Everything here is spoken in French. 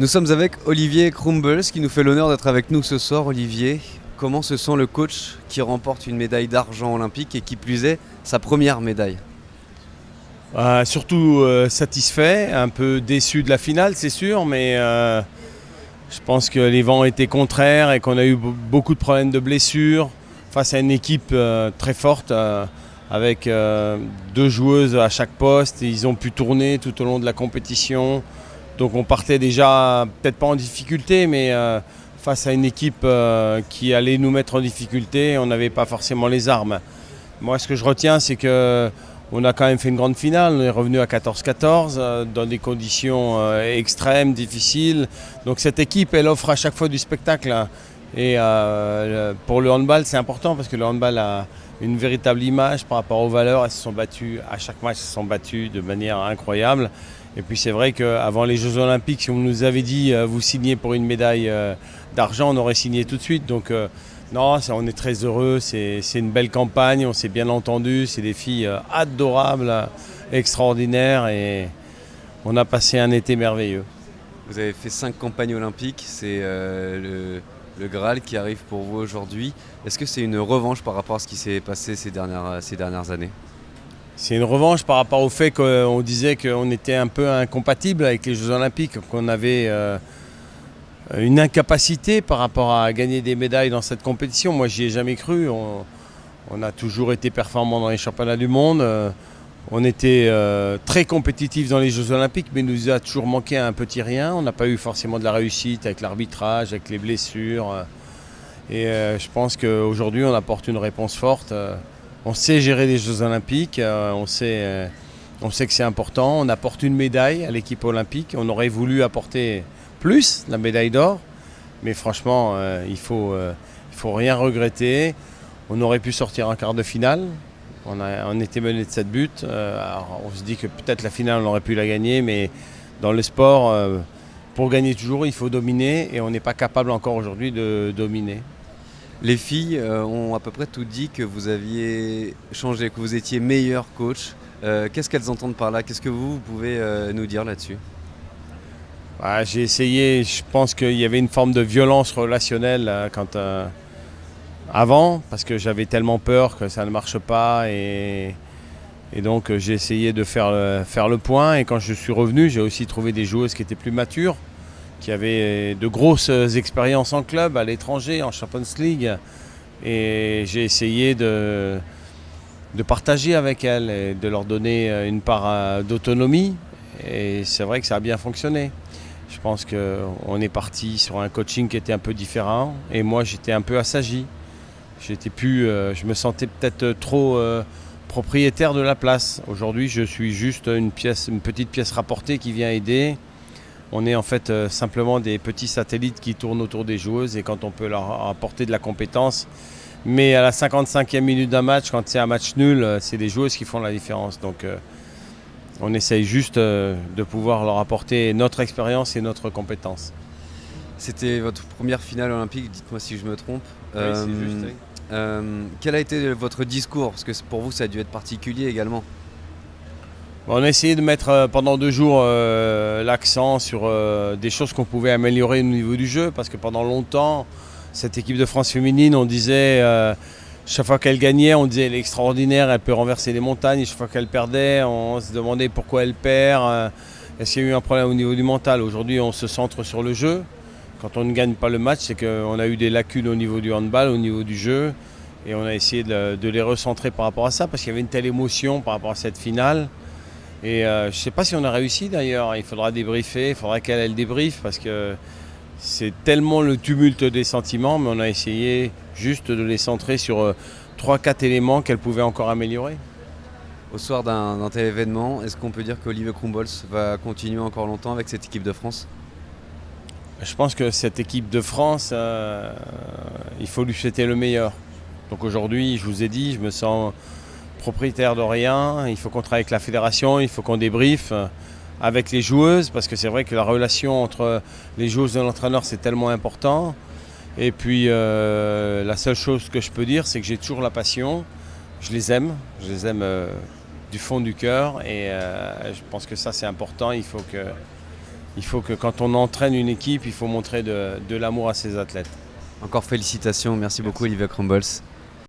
Nous sommes avec Olivier Crumbles qui nous fait l'honneur d'être avec nous ce soir. Olivier, comment se sent le coach qui remporte une médaille d'argent olympique et qui plus est sa première médaille? Surtout satisfait, un peu déçu de la finale c'est sûr, mais je pense que les vents étaient contraires et qu'on a eu beaucoup de problèmes de blessures face à une équipe très forte avec deux joueuses à chaque poste. Et ils ont pu tourner tout au long de la compétition. Donc on partait déjà, peut-être pas en difficulté, mais face à une équipe qui allait nous mettre en difficulté, on n'avait pas forcément les armes. Moi ce que je retiens c'est qu'on a quand même fait une grande finale, on est revenu à 14-14 dans des conditions extrêmes, difficiles. Donc cette équipe, elle offre à chaque fois du spectacle. Et pour le handball, c'est important parce que le handball a une véritable image par rapport aux valeurs. Elles se sont battues, à chaque match, elles se sont battues de manière incroyable. Et puis c'est vrai qu'avant les Jeux Olympiques, si on nous avait dit vous signez pour une médaille d'argent, on aurait signé tout de suite. Donc non, on est très heureux, c'est une belle campagne, on s'est bien entendu, c'est des filles adorables, extraordinaires et on a passé un été merveilleux. Vous avez fait 5 campagnes olympiques, c'est le Graal qui arrive pour vous aujourd'hui. Est-ce que c'est une revanche par rapport à ce qui s'est passé ces dernières années? C'est une revanche par rapport au fait qu'on disait qu'on était un peu incompatible avec les Jeux Olympiques, qu'on avait une incapacité par rapport à gagner des médailles dans cette compétition. Moi, j'y ai jamais cru. On a toujours été performants dans les championnats du monde. On était très compétitifs dans les Jeux Olympiques, mais il nous a toujours manqué un petit rien. On n'a pas eu forcément de la réussite avec l'arbitrage, avec les blessures. Et je pense qu'aujourd'hui, on apporte une réponse forte. On sait gérer les Jeux Olympiques, on sait que c'est important. On apporte une médaille à l'équipe olympique. On aurait voulu apporter plus, la médaille d'or. Mais franchement, il faut rien regretter. On aurait pu sortir en quart de finale. On était mené de 7 buts. Alors on se dit que peut-être la finale, on aurait pu la gagner. Mais dans le sport, pour gagner toujours, il faut dominer. Et on n'est pas capable encore aujourd'hui de dominer. Les filles ont à peu près tout dit que vous aviez changé, que vous étiez meilleur coach. Qu'est-ce qu'elles entendent par là? Qu'est-ce que vous pouvez nous dire là-dessus? J'ai essayé, je pense qu'il y avait une forme de violence relationnelle avant, parce que j'avais tellement peur que ça ne marche pas. Et donc j'ai essayé de faire le point. Et quand je suis revenu, j'ai aussi trouvé des joueuses qui étaient plus matures, qui avait de grosses expériences en club, à l'étranger, en Champions League. Et j'ai essayé de partager avec elles et de leur donner une part d'autonomie. Et c'est vrai que ça a bien fonctionné. Je pense qu'on est parti sur un coaching qui était un peu différent. Et moi, j'étais un peu assagi. Je me sentais peut-être trop propriétaire de la place. Aujourd'hui, je suis juste une petite pièce rapportée qui vient aider. On est en fait simplement des petits satellites qui tournent autour des joueuses et quand on peut leur apporter de la compétence. Mais à la 55e minute d'un match, quand c'est un match nul, c'est les joueuses qui font la différence. Donc on essaye juste de pouvoir leur apporter notre expérience et notre compétence. C'était votre première finale olympique, dites-moi si je me trompe. Oui, c'est juste. Oui. Quel a été votre discours? Parce que pour vous, ça a dû être particulier également. On a essayé de mettre pendant 2 jours l'accent sur des choses qu'on pouvait améliorer au niveau du jeu, parce que pendant longtemps, cette équipe de France féminine, on disait, chaque fois qu'elle gagnait, on disait elle est extraordinaire, elle peut renverser les montagnes, et chaque fois qu'elle perdait, on se demandait pourquoi elle perd, est-ce qu'il y a eu un problème au niveau du mental. Aujourd'hui, on se centre sur le jeu. Quand on ne gagne pas le match, c'est qu'on a eu des lacunes au niveau du handball, au niveau du jeu, et on a essayé de les recentrer par rapport à ça, parce qu'il y avait une telle émotion par rapport à cette finale. Et je ne sais pas si on a réussi d'ailleurs, il faudra débriefer, il faudra qu'elle débriefe parce que c'est tellement le tumulte des sentiments, mais on a essayé juste de les centrer sur 3-4 éléments qu'elle pouvait encore améliorer. Au soir d'un tel événement, est-ce qu'on peut dire qu'Olivier Crumbles va continuer encore longtemps avec cette équipe de France? Je pense que cette équipe de France, il faut lui souhaiter le meilleur. Donc aujourd'hui, je vous ai dit, je me sens propriétaire de rien, il faut qu'on travaille avec la fédération, il faut qu'on débriefe avec les joueuses, parce que c'est vrai que la relation entre les joueuses et l'entraîneur c'est tellement important. Et puis la seule chose que je peux dire, c'est que j'ai toujours la passion, je les aime du fond du cœur et je pense que ça c'est important, il faut Il faut que quand on entraîne une équipe, il faut montrer de l'amour à ses athlètes. Encore félicitations, merci beaucoup Olivier Crumbles.